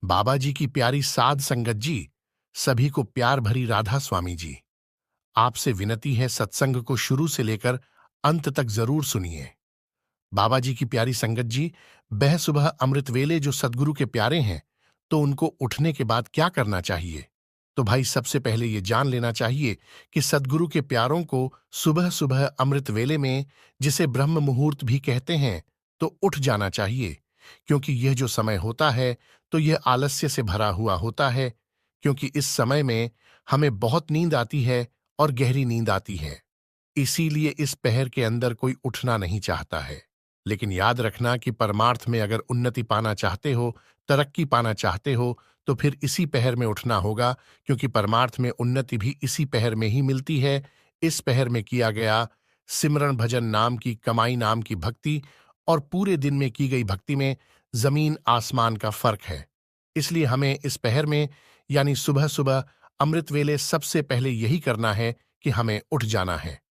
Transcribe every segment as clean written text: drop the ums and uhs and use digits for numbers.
बाबा जी की प्यारी साध संगत जी, सभी को प्यार भरी राधा स्वामी जी। आपसे विनती है, सत्संग को शुरू से लेकर अंत तक जरूर सुनिए। बाबा जी की प्यारी संगत जी, बह सुबह अमृत वेले जो सदगुरु के प्यारे हैं, तो उनको उठने के बाद क्या करना चाहिए? तो भाई, सबसे पहले ये जान लेना चाहिए कि सदगुरु के प्यारों को सुबह सुबह अमृत वेले में, जिसे ब्रह्म मुहूर्त भी कहते हैं, तो उठ जाना चाहिए। क्योंकि यह जो समय होता है, तो यह आलस्य से भरा हुआ होता है। क्योंकि इस समय में हमें बहुत नींद आती है और गहरी नींद आती है। इसीलिए इस पहर के अंदर कोई उठना नहीं चाहता है। लेकिन याद रखना कि परमार्थ में अगर उन्नति पाना चाहते हो, तरक्की पाना चाहते हो, तो फिर इसी पहर में उठना होगा। क्योंकि परमार्थ में उन्नति भी इसी पहर में ही मिलती है। इस पहर में किया गया सिमरन भजन नाम की कमाई, नाम की भक्ति, और पूरे दिन में की गई भक्ति में जमीन आसमान का फर्क है। इसलिए हमें इस पहर में, यानी सुबह सुबह अमृत वेले, सबसे पहले यही करना है कि हमें उठ जाना है,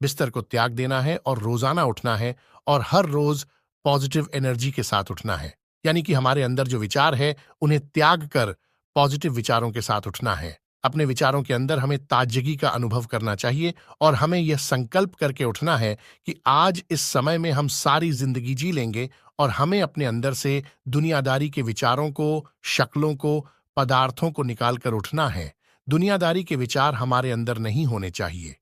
बिस्तर को त्याग देना है और रोजाना उठना है। और हर रोज पॉजिटिव एनर्जी के साथ उठना है। यानी कि हमारे अंदर जो विचार है, उन्हें त्याग कर पॉजिटिव विचारों के साथ उठना है। अपने विचारों के अंदर हमें ताजगी का अनुभव करना चाहिए और हमें यह संकल्प करके उठना है कि आज इस समय में हम सारी जिंदगी जी लेंगे। और हमें अपने अंदर से दुनियादारी के विचारों को, शक्लों को, पदार्थों को निकाल कर उठना है। दुनियादारी के विचार हमारे अंदर नहीं होने चाहिए।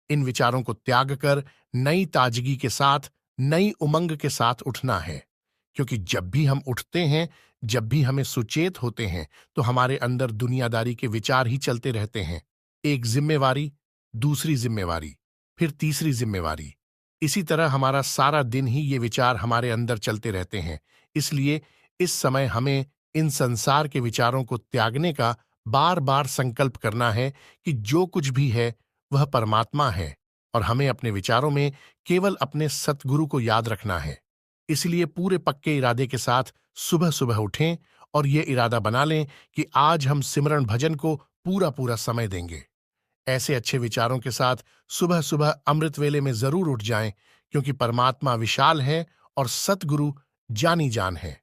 इन विचारों को त्याग कर नई ताजगी के साथ, नई उमंग के साथ उठना है। क्योंकि जब भी हम उठते हैं, जब भी हमें सुचेत होते हैं, तो हमारे अंदर दुनियादारी के विचार ही चलते रहते हैं। एक जिम्मेवारी, दूसरी जिम्मेवारी, फिर तीसरी जिम्मेवारी। इसी तरह हमारा सारा दिन ही ये विचार हमारे अंदर चलते रहते हैं। इसलिए इस समय हमें इन संसार के विचारों को त्यागने का बार बार संकल्प करना है कि जो कुछ भी है वह परमात्मा है, और हमें अपने विचारों में केवल अपने सतगुरु को याद रखना है। इसलिए पूरे पक्के इरादे के साथ सुबह सुबह उठें और ये इरादा बना लें कि आज हम सिमरन भजन को पूरा पूरा समय देंगे। ऐसे अच्छे विचारों के साथ सुबह सुबह अमृत वेले में जरूर उठ जाएं। क्योंकि परमात्मा विशाल है और सतगुरु जानी जान है।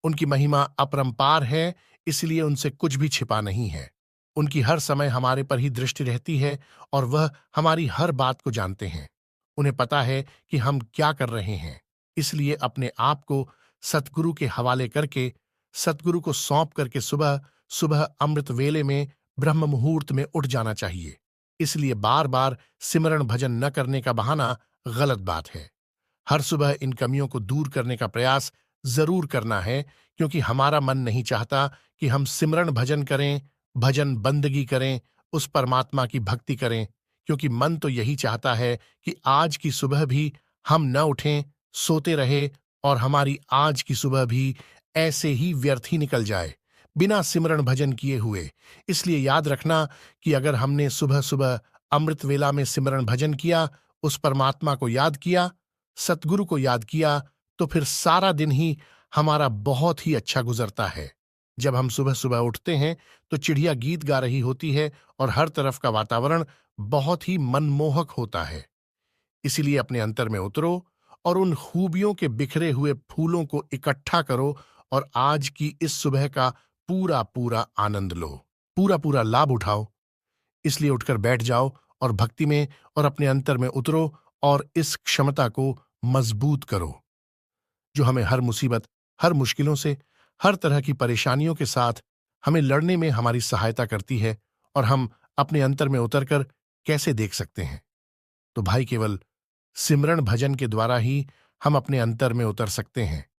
उनकी महिमा अपरंपार है, इसलिए उनसे कुछ भी छिपा नहीं है। उनकी हर समय हमारे पर ही दृष्टि रहती है और वह हमारी हर बात को जानते हैं। उन्हें पता है कि हम क्या कर रहे हैं। इसलिए अपने आप को सतगुरु के हवाले करके, सतगुरु को सौंप करके सुबह सुबह अमृत वेले में, ब्रह्म मुहूर्त में उठ जाना चाहिए। इसलिए बार बार सिमरण भजन न करने का बहाना गलत बात है। हर सुबह इन कमियों को दूर करने का प्रयास जरूर करना है। क्योंकि हमारा मन नहीं चाहता कि हम सिमरण भजन करें, भजन बंदगी करें, उस परमात्मा की भक्ति करें। क्योंकि मन तो यही चाहता है कि आज की सुबह भी हम न उठें, सोते रहे, और हमारी आज की सुबह भी ऐसे ही व्यर्थ ही निकल जाए, बिना सिमरण भजन किए हुए। इसलिए याद रखना कि अगर हमने सुबह सुबह अमृत वेला में सिमरण भजन किया, उस परमात्मा को याद किया, सतगुरु को याद किया, तो फिर सारा दिन ही हमारा बहुत ही अच्छा गुजरता है। जब हम सुबह सुबह उठते हैं, तो चिड़िया गीत गा रही होती है और हर तरफ का वातावरण बहुत ही मनमोहक होता है। इसीलिए अपने अंतर में उतरो और उन खूबियों के बिखरे हुए फूलों को इकट्ठा करो और आज की इस सुबह का पूरा पूरा आनंद लो, पूरा पूरा लाभ उठाओ। इसलिए उठकर बैठ जाओ और भक्ति में और अपने अंतर में उतरो और इस क्षमता को मजबूत करो, जो हमें हर मुसीबत, हर मुश्किलों से, हर तरह की परेशानियों के साथ हमें लड़ने में हमारी सहायता करती है। और हम अपने अंतर में उतरकर कैसे देख सकते हैं? तो भाई, केवल सिमरण भजन के द्वारा ही हम अपने अंतर में उतर सकते हैं।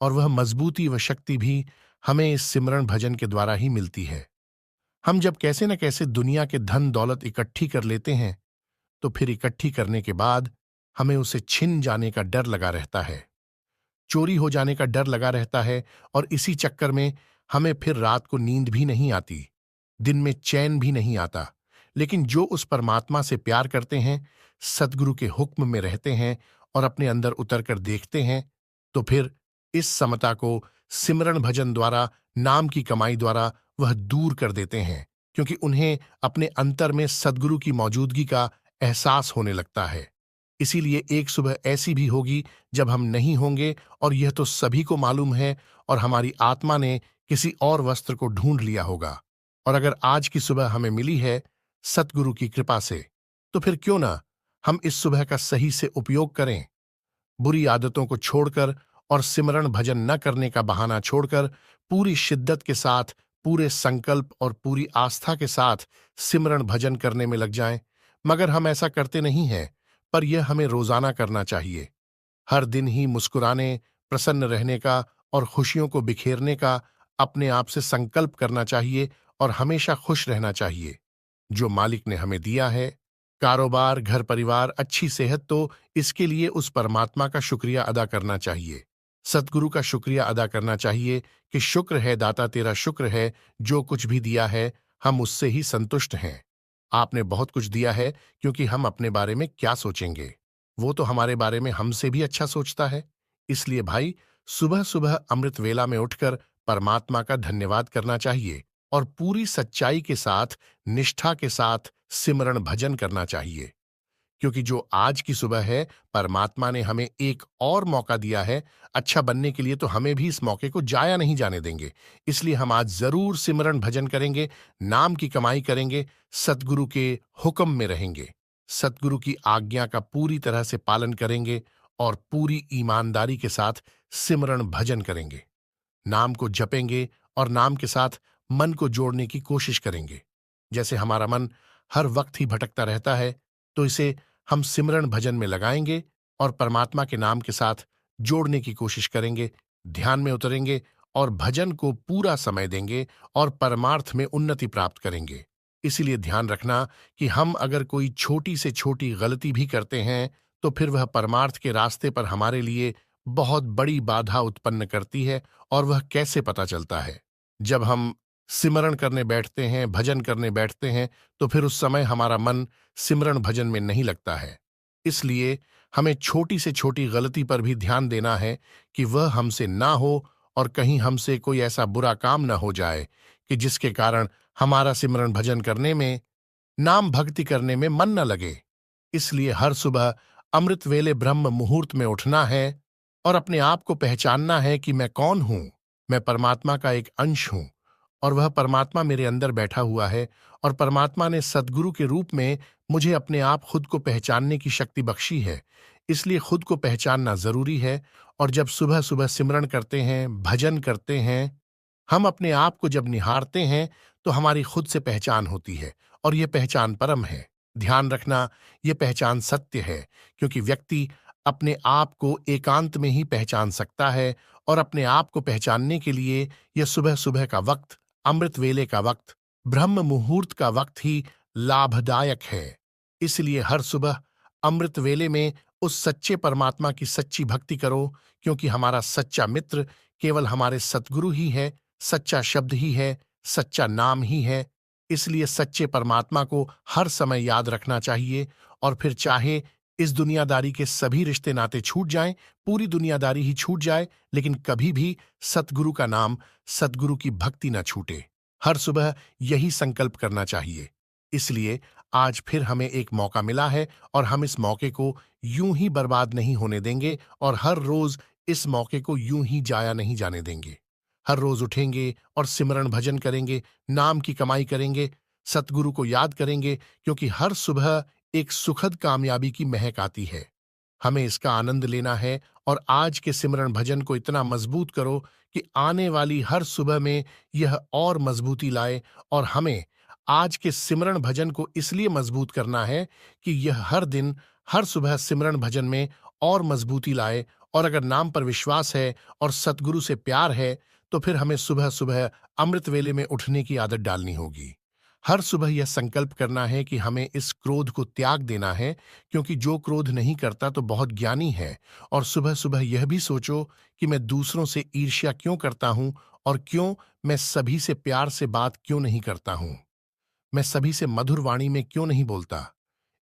और वह मजबूती व शक्ति भी हमें इस सिमरण भजन के द्वारा ही मिलती है। हम जब कैसे न कैसे दुनिया के धन दौलत इकट्ठी कर लेते हैं, तो फिर इकट्ठी करने के बाद हमें उसे छिन जाने का डर लगा रहता है, चोरी हो जाने का डर लगा रहता है। और इसी चक्कर में हमें फिर रात को नींद भी नहीं आती, दिन में चैन भी नहीं आता। लेकिन जो उस परमात्मा से प्यार करते हैं, सद्गुरु के हुक्म में रहते हैं और अपने अंदर उतर कर देखते हैं, तो फिर इस समता को सिमरण भजन द्वारा, नाम की कमाई द्वारा वह दूर कर देते हैं। क्योंकि उन्हें अपने अंतर में सद्गुरु की मौजूदगी का एहसास होने लगता है। इसीलिए एक सुबह ऐसी भी होगी जब हम नहीं होंगे, और यह तो सभी को मालूम है। और हमारी आत्मा ने किसी और वस्त्र को ढूंढ लिया होगा। और अगर आज की सुबह हमें मिली है सतगुरु की कृपा से, तो फिर क्यों ना हम इस सुबह का सही से उपयोग करें। बुरी आदतों को छोड़कर और सिमरण भजन न करने का बहाना छोड़कर पूरी शिद्दत के साथ, पूरे संकल्प और पूरी आस्था के साथ सिमरण भजन करने में लग जाएं। मगर हम ऐसा करते नहीं हैं, पर यह हमें रोजाना करना चाहिए। हर दिन ही मुस्कुराने, प्रसन्न रहने का और खुशियों को बिखेरने का अपने आप से संकल्प करना चाहिए और हमेशा खुश रहना चाहिए। जो मालिक ने हमें दिया है, कारोबार, घर परिवार, अच्छी सेहत, तो इसके लिए उस परमात्मा का शुक्रिया अदा करना चाहिए। सतगुरु का शुक्रिया अदा करना चाहिए कि शुक्र है दाता तेरा, शुक्र है जो कुछ भी दिया है, हम उससे ही संतुष्ट हैं। आपने बहुत कुछ दिया है, क्योंकि हम अपने बारे में क्या सोचेंगे, वो तो हमारे बारे में हमसे भी अच्छा सोचता है। इसलिए भाई, सुबह सुबह अमृत वेला में उठकर परमात्मा का धन्यवाद करना चाहिए और पूरी सच्चाई के साथ, निष्ठा के साथ सिमरण भजन करना चाहिए। क्योंकि जो आज की सुबह है, परमात्मा ने हमें एक और मौका दिया है अच्छा बनने के लिए, तो हमें भी इस मौके को जाया नहीं जाने देंगे। इसलिए हम आज जरूर सिमरण भजन करेंगे, नाम की कमाई करेंगे, सतगुरु के हुक्म में रहेंगे, सतगुरु की आज्ञा का पूरी तरह से पालन करेंगे और पूरी ईमानदारी के साथ सिमरण भजन करेंगे। नाम को जपेंगे और नाम के साथ मन को जोड़ने की कोशिश करेंगे। जैसे हमारा मन हर वक्त ही भटकता रहता है, तो इसे हम सिमरण भजन में लगाएंगे और परमात्मा के नाम के साथ जोड़ने की कोशिश करेंगे, ध्यान में उतरेंगे और भजन को पूरा समय देंगे और परमार्थ में उन्नति प्राप्त करेंगे। इसीलिए ध्यान रखना कि हम अगर कोई छोटी से छोटी गलती भी करते हैं, तो फिर वह परमार्थ के रास्ते पर हमारे लिए बहुत बड़ी बाधा उत्पन्न करती है। और वह कैसे पता चलता है? जब हम सिमरण करने बैठते हैं, भजन करने बैठते हैं, तो फिर उस समय हमारा मन सिमरण भजन में नहीं लगता है। इसलिए हमें छोटी से छोटी गलती पर भी ध्यान देना है कि वह हमसे ना हो और कहीं हमसे कोई ऐसा बुरा काम ना हो जाए कि जिसके कारण हमारा सिमरण भजन करने में, नाम भक्ति करने में मन न लगे। इसलिए हर सुबह अमृत वेले ब्रह्म मुहूर्त में उठना है और अपने आप को पहचानना है कि मैं कौन हूं। मैं परमात्मा का एक अंश हूं और वह परमात्मा मेरे अंदर बैठा हुआ है और परमात्मा ने सद्गुरु के रूप में मुझे अपने आप खुद को पहचानने की शक्ति बख्शी है। इसलिए खुद को पहचानना जरूरी है। और जब सुबह सुबह सिमरण करते हैं, भजन करते हैं, हम अपने आप को जब निहारते हैं, तो हमारी खुद से पहचान होती है और यह पहचान परम है। ध्यान रखना, यह पहचान सत्य है, क्योंकि व्यक्ति अपने आप को एकांत में ही पहचान सकता है और अपने आप को पहचानने के लिए यह सुबह सुबह का वक्त, अमृत वेले का वक्त, ब्रह्म मुहूर्त का वक्त ही लाभदायक है। इसलिए हर सुबह अमृत वेले में उस सच्चे परमात्मा की सच्ची भक्ति करो, क्योंकि हमारा सच्चा मित्र केवल हमारे सतगुरु ही है, सच्चा शब्द ही है, सच्चा नाम ही है। इसलिए सच्चे परमात्मा को हर समय याद रखना चाहिए। और फिर चाहे इस दुनियादारी के सभी रिश्ते नाते छूट जाएं, पूरी दुनियादारी ही छूट जाए, लेकिन कभी भी सतगुरु का नाम, सतगुरु की भक्ति ना छूटे। हर सुबह यही संकल्प करना चाहिए। इसलिए आज फिर हमें एक मौका मिला है और हम इस मौके को यूं ही बर्बाद नहीं होने देंगे और हर रोज इस मौके को यूं ही जाया नहीं जाने देंगे। हर रोज उठेंगे और सिमरण भजन करेंगे, नाम की कमाई करेंगे, सतगुरु को याद करेंगे, क्योंकि हर सुबह एक सुखद कामयाबी की महक आती है। हमें इसका आनंद लेना है और आज के सिमरण भजन को इतना मजबूत करो कि आने वाली हर सुबह में यह और मजबूती लाए। और हमें आज के सिमरण भजन को इसलिए मजबूत करना है कि यह हर दिन, हर सुबह सिमरण भजन में और मजबूती लाए। और अगर नाम पर विश्वास है और सतगुरु से प्यार है, तो फिर हमें सुबह सुबह अमृत वेले में उठने की आदत डालनी होगी। हर सुबह यह संकल्प करना है कि हमें इस क्रोध को त्याग देना है, क्योंकि जो क्रोध नहीं करता तो बहुत ज्ञानी है। और सुबह सुबह यह भी सोचो कि मैं दूसरों से ईर्ष्या क्यों करता हूं और क्यों मैं सभी से प्यार से बात क्यों नहीं करता हूं, मैं सभी से मधुर वाणी में क्यों नहीं बोलता।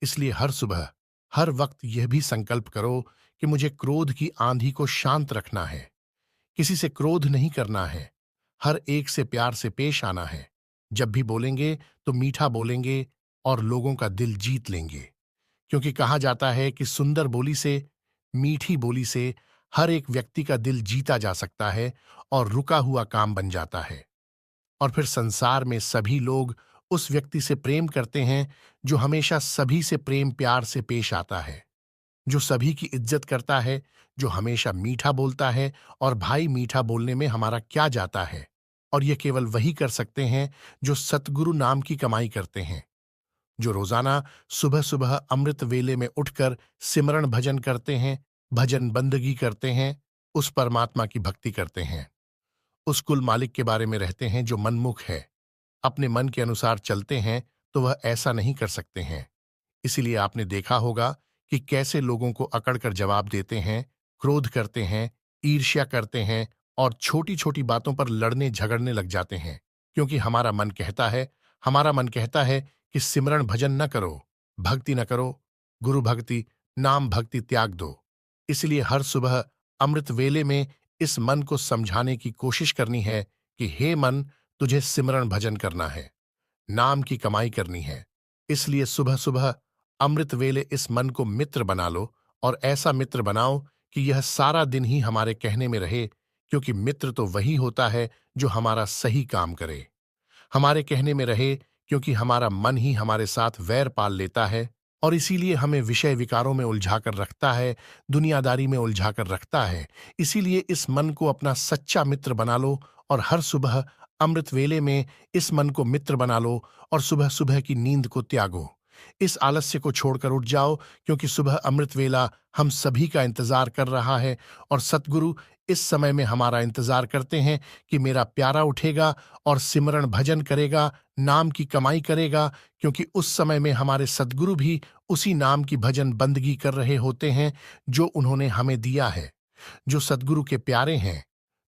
इसलिए हर सुबह, हर वक्त यह भी संकल्प करो कि मुझे क्रोध की आंधी को शांत रखना है, किसी से क्रोध नहीं करना है, हर एक से प्यार से पेश आना है। जब भी बोलेंगे तो मीठा बोलेंगे और लोगों का दिल जीत लेंगे, क्योंकि कहा जाता है कि सुंदर बोली से, मीठी बोली से हर एक व्यक्ति का दिल जीता जा सकता है और रुका हुआ काम बन जाता है। और फिर संसार में सभी लोग उस व्यक्ति से प्रेम करते हैं जो हमेशा सभी से प्रेम प्यार से पेश आता है, जो सभी की इज्जत करता है, जो हमेशा मीठा बोलता है। और भाई, मीठा बोलने में हमारा क्या जाता है? और ये केवल वही कर सकते हैं जो सतगुरु नाम की कमाई करते हैं, जो रोजाना सुबह सुबह अमृत वेले में उठकर सिमरण भजन करते हैं, भजन बंदगी करते हैं, उस परमात्मा की भक्ति करते हैं, उस कुल मालिक के बारे में रहते हैं जो मनमुख है। अपने मन के अनुसार चलते हैं तो वह ऐसा नहीं कर सकते हैं। इसीलिए आपने देखा होगा कि कैसे लोगों को अकड़ कर जवाब देते हैं, क्रोध करते हैं, ईर्ष्या करते हैं और छोटी छोटी बातों पर लड़ने झगड़ने लग जाते हैं, क्योंकि हमारा मन कहता है कि सिमरण भजन न करो, भक्ति न करो, गुरु भक्ति, नाम भक्ति त्याग दो। इसलिए हर सुबह अमृत वेले में इस मन को समझाने की कोशिश करनी है कि हे मन, तुझे सिमरण भजन करना है, नाम की कमाई करनी है। इसलिए सुबह सुबह अमृत वेले इस मन को मित्र बना लो, और ऐसा मित्र बनाओ कि यह सारा दिन ही हमारे कहने में रहे, क्योंकि मित्र तो वही होता है जो हमारा सही काम करे, हमारे कहने में रहे, क्योंकि हमारा मन ही हमारे साथ वैर पाल लेता है और इसीलिए हमें विषय विकारों में उलझाकर रखता है, दुनियादारी में उलझाकर रखता है। इसीलिए इस मन को अपना सच्चा मित्र बना लो और हर सुबह अमृत वेले में इस मन को मित्र बना लो और सुबह सुबह की नींद को त्यागो। इस आलस्य को छोड़कर उठ जाओ, क्योंकि सुबह अमृत वेला हम सभी का इंतजार कर रहा है और सतगुरु इस समय में हमारा इंतजार करते हैं कि मेरा प्यारा उठेगा और सिमरण भजन करेगा, नाम की कमाई करेगा, क्योंकि उस समय में हमारे सद्गुरु भी उसी नाम की भजन बंदगी कर रहे होते हैं जो उन्होंने हमें दिया है, जो सद्गुरु के प्यारे हैं,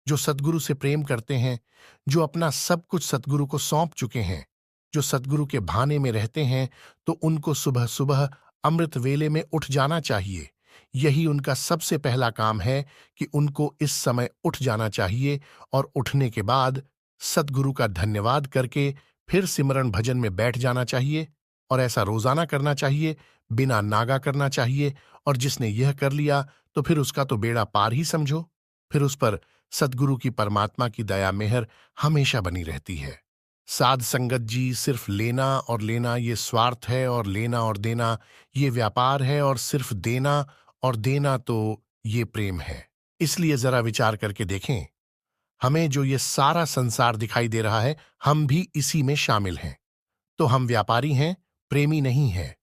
जो सद्गुरु से प्रेम करते हैं, जो अपना सब कुछ सद्गुरु को सौंप चुके हैं, जो सद्गुरु के भाने में रहते हैं, तो उनको सुबह सुबह अमृत वेले में उठ जाना चाहिए। यही उनका सबसे पहला काम है कि उनको इस समय उठ जाना चाहिए और उठने के बाद सद्गुरु का धन्यवाद करके फिर सिमरन भजन में बैठ जाना चाहिए। और ऐसा रोजाना करना चाहिए, बिना नागा करना चाहिए। और जिसने यह कर लिया तो फिर उसका तो बेड़ा पार ही समझो। फिर उस पर सद्गुरु की परमात्मा की दया मेहर हमेशा बनी रहती है। साध संगत जी, सिर्फ लेना और लेना ये स्वार्थ है, और लेना और देना ये व्यापार है, और सिर्फ देना और देना तो ये प्रेम है। इसलिए जरा विचार करके देखें, हमें जो ये सारा संसार दिखाई दे रहा है, हम भी इसी में शामिल हैं। तो हम व्यापारी हैं, प्रेमी नहीं हैं।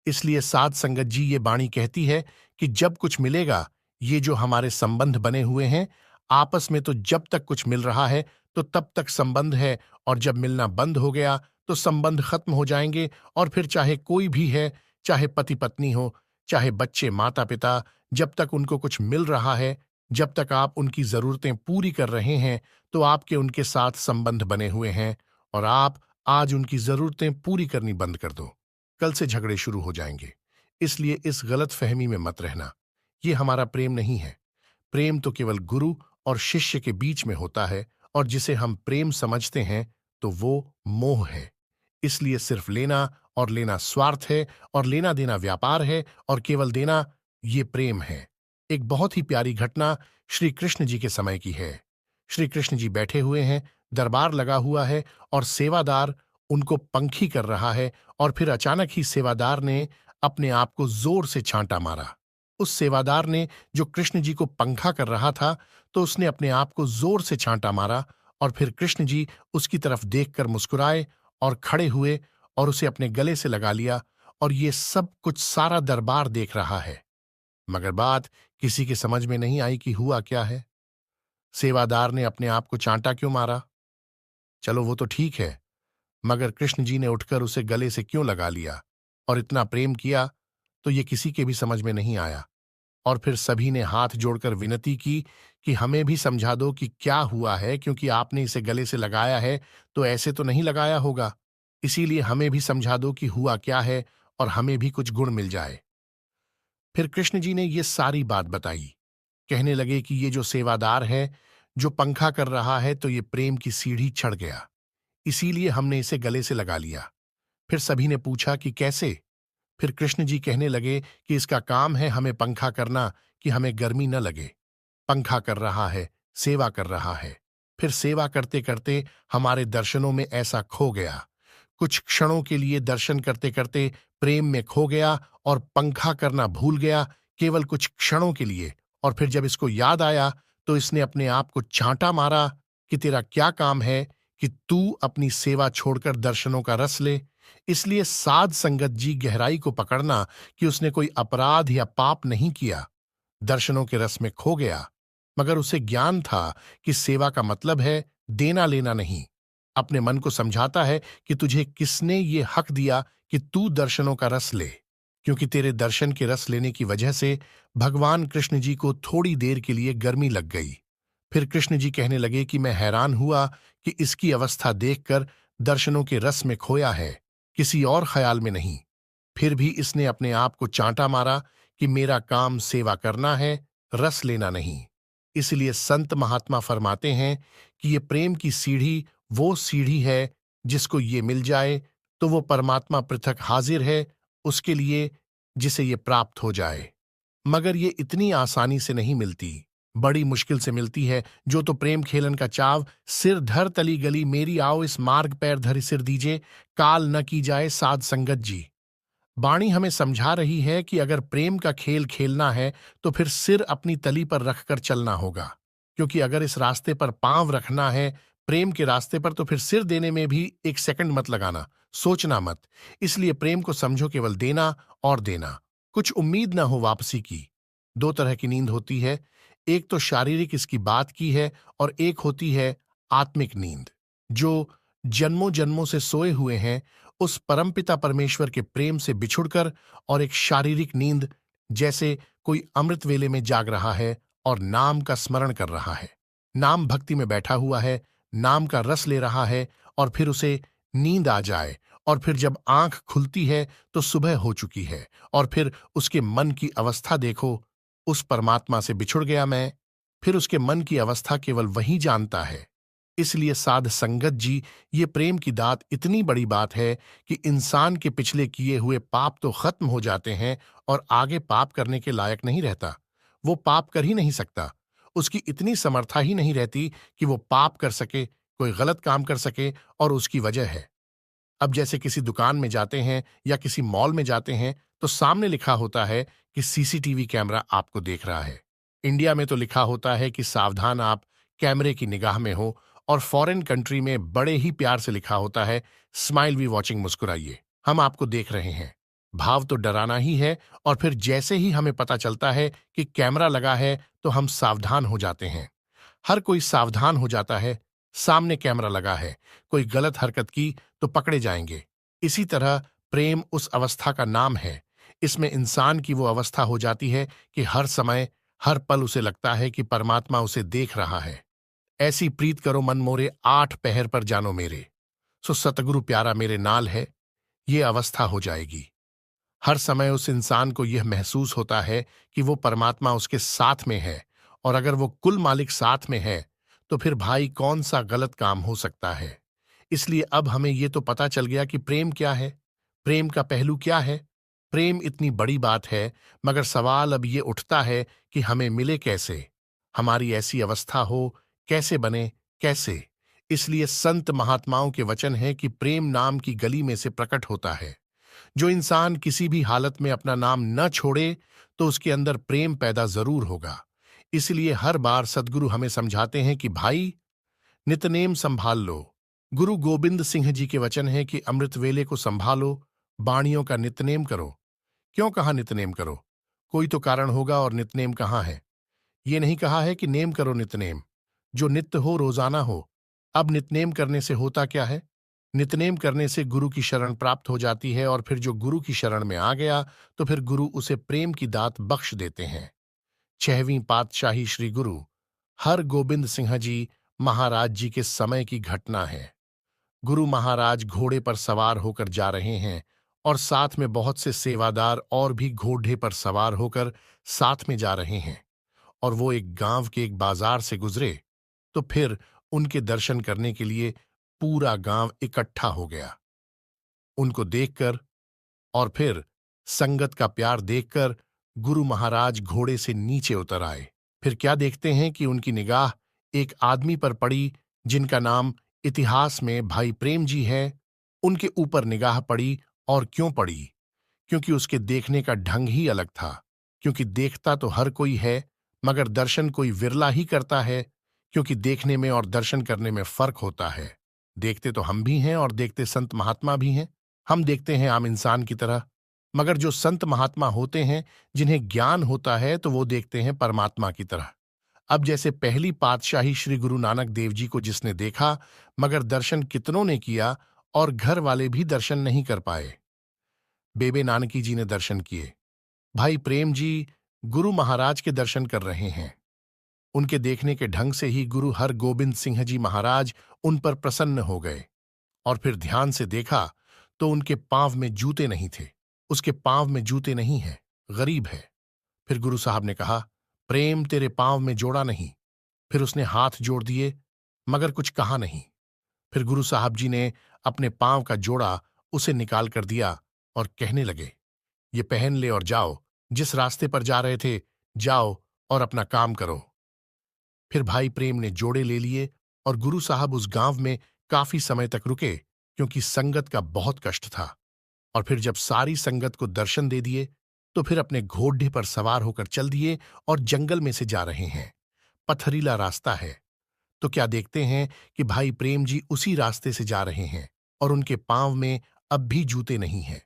इसलिए साध संगत जी, ये वाणी कहती है कि जब कुछ मिलेगा, ये जो हमारे संबंध बने हुए हैं आपस में, तो जब तक कुछ मिल रहा है तो तब तक संबंध है, और जब मिलना बंद हो गया तो संबंध खत्म हो जाएंगे। और फिर चाहे कोई भी है, चाहे पति पत्नी हो, चाहे बच्चे माता पिता, जब तक उनको कुछ मिल रहा है, जब तक आप उनकी जरूरतें पूरी कर रहे हैं, तो आपके उनके साथ संबंध बने हुए हैं। और आप आज उनकी जरूरतें पूरी करनी बंद कर दो, कल से झगड़े शुरू हो जाएंगे। इसलिए इस गलत फहमी में मत रहना, ये हमारा प्रेम नहीं है। प्रेम तो केवल गुरु और शिष्य के बीच में होता है, और जिसे हम प्रेम समझते हैं तो वो मोह है। इसलिए सिर्फ लेना और लेना स्वार्थ है, और लेना देना व्यापार है, और केवल देना ये प्रेम है। एक बहुत ही प्यारी घटना श्री कृष्ण जी के समय की है। श्री कृष्ण जी बैठे हुए हैं, दरबार लगा हुआ है, और सेवादार उनको पंखी कर रहा है। और फिर अचानक ही सेवादार ने अपने आप को जोर से छांटा मारा। उस सेवादार ने, जो कृष्ण जी को पंखा कर रहा था, तो उसने अपने आप को जोर से छांटा मारा। और फिर कृष्ण जी उसकी तरफ देखकर मुस्कुराए और खड़े हुए और उसे अपने गले से लगा लिया। और ये सब कुछ सारा दरबार देख रहा है, मगर बात किसी के समझ में नहीं आई कि हुआ क्या है। सेवादार ने अपने आप को चांटा क्यों मारा? चलो वो तो ठीक है, मगर कृष्ण जी ने उठकर उसे गले से क्यों लगा लिया और इतना प्रेम किया, तो ये किसी के भी समझ में नहीं आया। और फिर सभी ने हाथ जोड़कर विनती की कि हमें भी समझा दो कि क्या हुआ है, क्योंकि आपने इसे गले से लगाया है तो ऐसे तो नहीं लगाया होगा। इसीलिए हमें भी समझा दो कि हुआ क्या है, और हमें भी कुछ गुण मिल जाए। फिर कृष्ण जी ने ये सारी बात बताई। कहने लगे कि ये जो सेवादार है, जो पंखा कर रहा है, तो ये प्रेम की सीढ़ी चढ़ गया, इसीलिए हमने इसे गले से लगा लिया। फिर सभी ने पूछा कि कैसे? फिर कृष्ण जी कहने लगे कि इसका काम है हमें पंखा करना, कि हमें गर्मी न लगे। पंखा कर रहा है, सेवा कर रहा है। फिर सेवा करते करते हमारे दर्शनों में ऐसा खो गया। कुछ क्षणों के लिए दर्शन करते करते प्रेम में खो गया और पंखा करना भूल गया, केवल कुछ क्षणों के लिए। और फिर जब इसको याद आया तो इसने अपने आप को चांटा मारा कि तेरा क्या काम है कि तू अपनी सेवा छोड़कर दर्शनों का रस ले। इसलिए साध संगत जी गहराई को पकड़ना कि उसने कोई अपराध या पाप नहीं किया, दर्शनों के रस में खो गया, मगर उसे ज्ञान था कि सेवा का मतलब है देना लेना नहीं। अपने मन को समझाता है कि तुझे किसने ये हक दिया कि तू दर्शनों का रस ले, क्योंकि तेरे दर्शन के रस लेने की वजह से भगवान कृष्ण जी को थोड़ी देर के लिए गर्मी लग गई। फिर कृष्ण जी कहने लगे कि मैं हैरान हुआ कि इसकी अवस्था देखकर दर्शनों के रस में खोया है, किसी और ख्याल में नहीं। फिर भी इसने अपने आप को चांटा मारा कि मेरा काम सेवा करना है, रस लेना नहीं। इसलिए संत महात्मा फरमाते हैं कि ये प्रेम की सीढ़ी वो सीढ़ी है जिसको ये मिल जाए तो वो परमात्मा पृथक हाजिर है उसके लिए, जिसे ये प्राप्त हो जाए। मगर ये इतनी आसानी से नहीं मिलती, बड़ी मुश्किल से मिलती है। जो तो प्रेम खेलन का चाव, सिर धर तली गली मेरी आओ इस मार्ग पैर धरि सिर दीजे, काल न की जाए साध संगत जी। बाणी हमें समझा रही है कि अगर प्रेम का खेल खेलना है तो फिर सिर अपनी तली पर रखकर चलना होगा, क्योंकि अगर इस रास्ते पर पांव रखना है प्रेम के रास्ते पर, तो फिर सिर देने में भी एक सेकंड मत लगाना, सोचना मत। इसलिए प्रेम को समझो केवल देना और देना, कुछ उम्मीद ना हो वापसी की। दो तरह की नींद होती है, एक तो शारीरिक इसकी बात की है और एक होती है आत्मिक नींद, जो जन्मों जन्मों से सोए हुए हैं उस परमपिता परमेश्वर के प्रेम से बिछुड़कर। और एक शारीरिक नींद, जैसे कोई अमृत वेले में जाग रहा है और नाम का स्मरण कर रहा है, नाम भक्ति में बैठा हुआ है, नाम का रस ले रहा है, और फिर उसे नींद आ जाए और फिर जब आंख खुलती है तो सुबह हो चुकी है। और फिर उसके मन की अवस्था देखो, उस परमात्मा से बिछुड़ गया मैं। फिर उसके मन की अवस्था केवल वही जानता है। इसलिए साध संगत जी, ये प्रेम की दात इतनी बड़ी बात है कि इंसान के पिछले किए हुए पाप तो खत्म हो जाते हैं और आगे पाप करने के लायक नहीं रहता। वो पाप कर ही नहीं सकता, उसकी इतनी समर्था ही नहीं रहती कि वो पाप कर सके, कोई गलत काम कर सके। और उसकी वजह है, अब जैसे किसी दुकान में जाते हैं या किसी मॉल में जाते हैं तो सामने लिखा होता है कि सीसीटीवी कैमरा आपको देख रहा है। इंडिया में तो लिखा होता है कि सावधान आप कैमरे की निगाह में हो, और फॉरेन कंट्री में बड़े ही प्यार से लिखा होता है स्माइल वी वॉचिंग, मुस्कुराइए, हम आपको देख रहे हैं। भाव तो डराना ही है। और फिर जैसे ही हमें पता चलता है कि कैमरा लगा है तो हम सावधान हो जाते हैं। हर कोई सावधान हो जाता है, सामने कैमरा लगा है, कोई गलत हरकत की तो पकड़े जाएंगे। इसी तरह प्रेम उस अवस्था का नाम है। इसमें इंसान की वो अवस्था हो जाती है कि हर समय हर पल उसे लगता है कि परमात्मा उसे देख रहा है। ऐसी प्रीत करो मन मोरे, आठ पहर पर जानो मेरे, सो सतगुरु प्यारा मेरे नाल है, ये अवस्था हो जाएगी। हर समय उस इंसान को यह महसूस होता है कि वो परमात्मा उसके साथ में है। और अगर वो कुल मालिक साथ में है तो फिर भाई कौन सा गलत काम हो सकता है। इसलिए अब हमें ये तो पता चल गया कि प्रेम क्या है, प्रेम का पहलू क्या है। प्रेम इतनी बड़ी बात है, मगर सवाल अब ये उठता है कि हमें मिले कैसे, हमारी ऐसी अवस्था हो कैसे बने, कैसे। इसलिए संत महात्माओं के वचन है कि प्रेम नाम की गली में से प्रकट होता है। जो इंसान किसी भी हालत में अपना नाम न छोड़े तो उसके अंदर प्रेम पैदा जरूर होगा। इसलिए हर बार सद्गुरु हमें समझाते हैं कि भाई नितनेम संभाल लो। गुरु गोविंद सिंह जी के वचन है कि अमृत वेले को संभालो, बाणियों का नितनेम करो। क्यों कहा नितनेम करो? कोई तो कारण होगा, और नितनेम कहाँ है? ये नहीं कहा है कि नेम करो नितनेम, जो नित्य हो, रोजाना हो। अब नितनेम करने से होता क्या है? नितनेम करने से गुरु की शरण प्राप्त हो जाती है, और फिर जो गुरु की शरण में आ गया तो फिर गुरु उसे प्रेम की दात बख्श देते हैं। छहवीं पातशाही श्री गुरु हर गोबिंद सिंह जी महाराज जी के समय की घटना है। गुरु महाराज घोड़े पर सवार होकर जा रहे हैं और साथ में बहुत से सेवादार और भी घोड़े पर सवार होकर साथ में जा रहे हैं। और वो एक गांव के एक बाजार से गुजरे तो फिर उनके दर्शन करने के लिए पूरा गांव इकट्ठा हो गया। उनको देखकर और फिर संगत का प्यार देखकर गुरु महाराज घोड़े से नीचे उतर आए। फिर क्या देखते हैं कि उनकी निगाह एक आदमी पर पड़ी जिनका नाम इतिहास में भाई प्रेम जी है। उनके ऊपर निगाह पड़ी, और क्यों पड़ी? क्योंकि उसके देखने का ढंग ही अलग था। क्योंकि देखता तो हर कोई है, मगर दर्शन कोई विरला ही करता है। क्योंकि देखने में और दर्शन करने में फर्क होता है। देखते तो हम भी हैं और देखते संत महात्मा भी हैं। हम देखते हैं आम इंसान की तरह, मगर जो संत महात्मा होते हैं, जिन्हें ज्ञान होता है, तो वो देखते हैं परमात्मा की तरह। अब जैसे पहली पातशाही श्री गुरु नानक देव जी को जिसने देखा, मगर दर्शन कितनों ने किया और घर वाले भी दर्शन नहीं कर पाए। बेबे नानकी जी ने दर्शन किए। भाई प्रेम जी गुरु महाराज के दर्शन कर रहे हैं। उनके देखने के ढंग से ही गुरु हर गोबिंद सिंह जी महाराज उन पर प्रसन्न हो गए। और फिर ध्यान से देखा तो उनके पांव में जूते नहीं थे। उसके पांव में जूते नहीं है, गरीब है। फिर गुरु साहब ने कहा, प्रेम तेरे पांव में जोड़ा नहीं। फिर उसने हाथ जोड़ दिए, मगर कुछ कहा नहीं। फिर गुरु साहब जी ने अपने पांव का जोड़ा उसे निकाल कर दिया और कहने लगे, ये पहन ले और जाओ, जिस रास्ते पर जा रहे थे जाओ और अपना काम करो। फिर भाई प्रेम ने जोड़े ले लिए और गुरु साहब उस गांव में काफी समय तक रुके, क्योंकि संगत का बहुत कष्ट था। और फिर जब सारी संगत को दर्शन दे दिए, तो फिर अपने घोड़े पर सवार होकर चल दिए और जंगल में से जा रहे हैं। पथरीला रास्ता है। तो क्या देखते हैं कि भाई प्रेम जी उसी रास्ते से जा रहे हैं और उनके पांव में अब भी जूते नहीं हैं।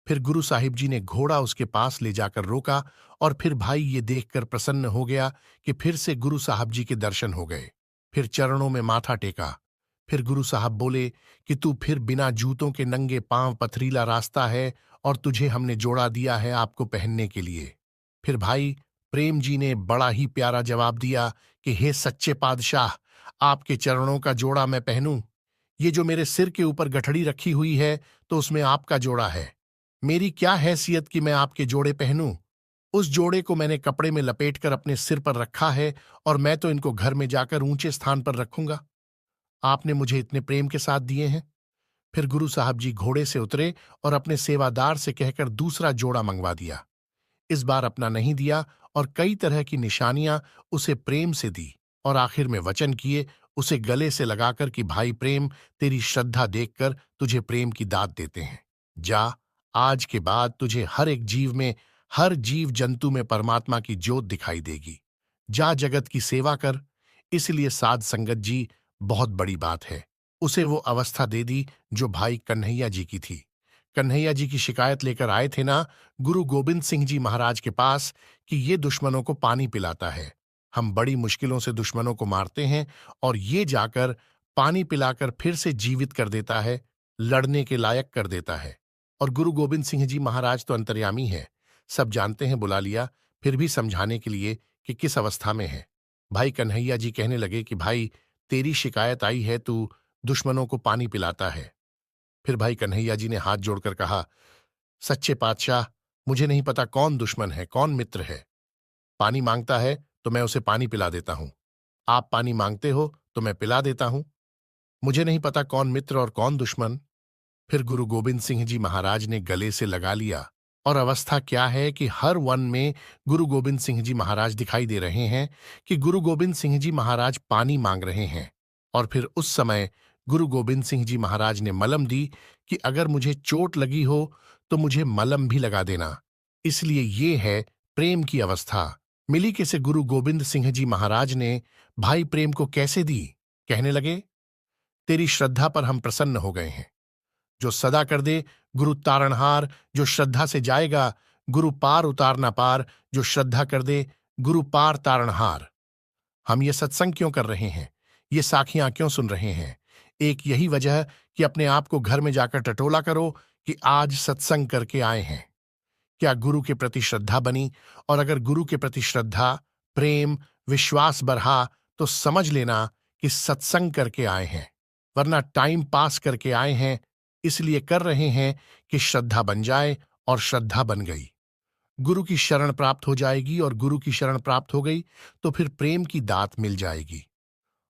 फिर गुरु साहिब जी ने घोड़ा उसके पास ले जाकर रोका, और फिर भाई ये देखकर प्रसन्न हो गया कि फिर से गुरु साहब जी के दर्शन हो गए। फिर चरणों में माथा टेका। फिर गुरु साहब बोले कि तू फिर बिना जूतों के नंगे पांव, पथरीला रास्ता है और तुझे हमने जोड़ा दिया है आपको पहनने के लिए। फिर भाई प्रेम जी ने बड़ा ही प्यारा जवाब दिया कि हे सच्चे पादशाह, आपके चरणों का जोड़ा मैं पहनूं? ये जो मेरे सिर के ऊपर गठड़ी रखी हुई है, तो उसमें आपका जोड़ा है। मेरी क्या हैसियत कि मैं आपके जोड़े पहनूं? उस जोड़े को मैंने कपड़े में लपेटकर अपने सिर पर रखा है, और मैं तो इनको घर में जाकर ऊंचे स्थान पर रखूंगा। आपने मुझे इतने प्रेम के साथ दिए हैं। फिर गुरु साहब जी घोड़े से उतरे और अपने सेवादार से कहकर दूसरा जोड़ा मंगवा दिया। इस बार अपना नहीं दिया और कई तरह की निशानियां उसे प्रेम से दी, और आखिर में वचन किए उसे गले से लगाकर कि भाई प्रेम, तेरी श्रद्धा देखकर तुझे प्रेम की दात देते हैं। जा, आज के बाद तुझे हर एक जीव में, हर जीव जंतु में परमात्मा की ज्योत दिखाई देगी। जा जगत की सेवा कर। इसलिए साध संगत जी, बहुत बड़ी बात है। उसे वो अवस्था दे दी जो भाई कन्हैया जी की थी। कन्हैया जी की शिकायत लेकर आए थे ना गुरु गोबिंद सिंह जी महाराज के पास कि ये दुश्मनों को पानी पिलाता है। हम बड़ी मुश्किलों से दुश्मनों को मारते हैं, और ये जाकर पानी पिलाकर फिर से जीवित कर देता है, लड़ने के लायक कर देता है। और गुरु गोबिंद सिंह जी महाराज तो अंतर्यामी है, सब जानते हैं। बुला लिया फिर भी समझाने के लिए कि किस अवस्था में है। भाई कन्हैया जी कहने लगे कि भाई, तेरी शिकायत आई है, तू दुश्मनों को पानी पिलाता है। फिर भाई कन्हैया जी ने हाथ जोड़कर कहा, सच्चे पातशाह, मुझे नहीं पता कौन दुश्मन है कौन मित्र है। पानी मांगता है तो मैं उसे पानी पिला देता हूं। आप पानी मांगते हो तो मैं पिला देता हूं। मुझे नहीं पता कौन मित्र और कौन दुश्मन। फिर गुरु गोबिंद सिंह जी महाराज ने गले से लगा लिया, और अवस्था क्या है कि हर वन में गुरु गोबिंद सिंह जी महाराज दिखाई दे रहे हैं कि गुरु गोबिंद सिंह जी महाराज पानी मांग रहे हैं। और फिर उस समय गुरु गोबिंद सिंह जी महाराज ने मलम दी कि अगर मुझे चोट लगी हो तो मुझे मलम भी लगा देना। इसलिए ये है प्रेम की अवस्था। मिली किसे गुरु गोबिंद सिंह जी महाराज ने भाई प्रेम को कैसे दी? कहने लगे, तेरी श्रद्धा पर हम प्रसन्न हो गए हैं। जो सदा कर दे गुरु तारणहार, जो श्रद्धा से जाएगा गुरु पार उतार ना पार, जो श्रद्धा कर दे गुरु पार तारणहार। हम ये सत्संग क्यों कर रहे हैं, ये साखियां क्यों सुन रहे हैं? एक यही वजह कि अपने आप को घर में जाकर टटोला करो कि आज सत्संग करके आए हैं। क्या गुरु के प्रति श्रद्धा बनी? और अगर गुरु के प्रति श्रद्धा, प्रेम, विश्वास बढ़ा, तो समझ लेना कि सत्संग करके आए हैं। वरना टाइम पास करके आए हैं, इसलिए कर रहे हैं कि श्रद्धा बन जाए, और श्रद्धा बन गई। गुरु की शरण प्राप्त हो जाएगी, और गुरु की शरण प्राप्त हो गई तो फिर प्रेम की दात मिल जाएगी।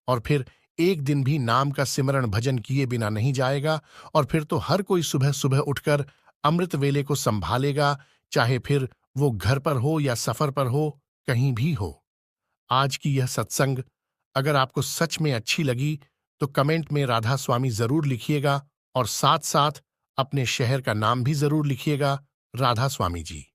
और फिर एक दिन भी नाम का सिमरण भजन किए बिना नहीं जाएगा, और फिर तो हर कोई सुबह सुबह उठकर अमृत वेले को संभालेगा, चाहे फिर वो घर पर हो या सफर पर हो, कहीं भी हो। आज की यह सत्संग अगर आपको सच में अच्छी लगी तो कमेंट में राधा स्वामी जरूर लिखिएगा और साथ साथ अपने शहर का नाम भी जरूर लिखिएगा, राधा स्वामी जी।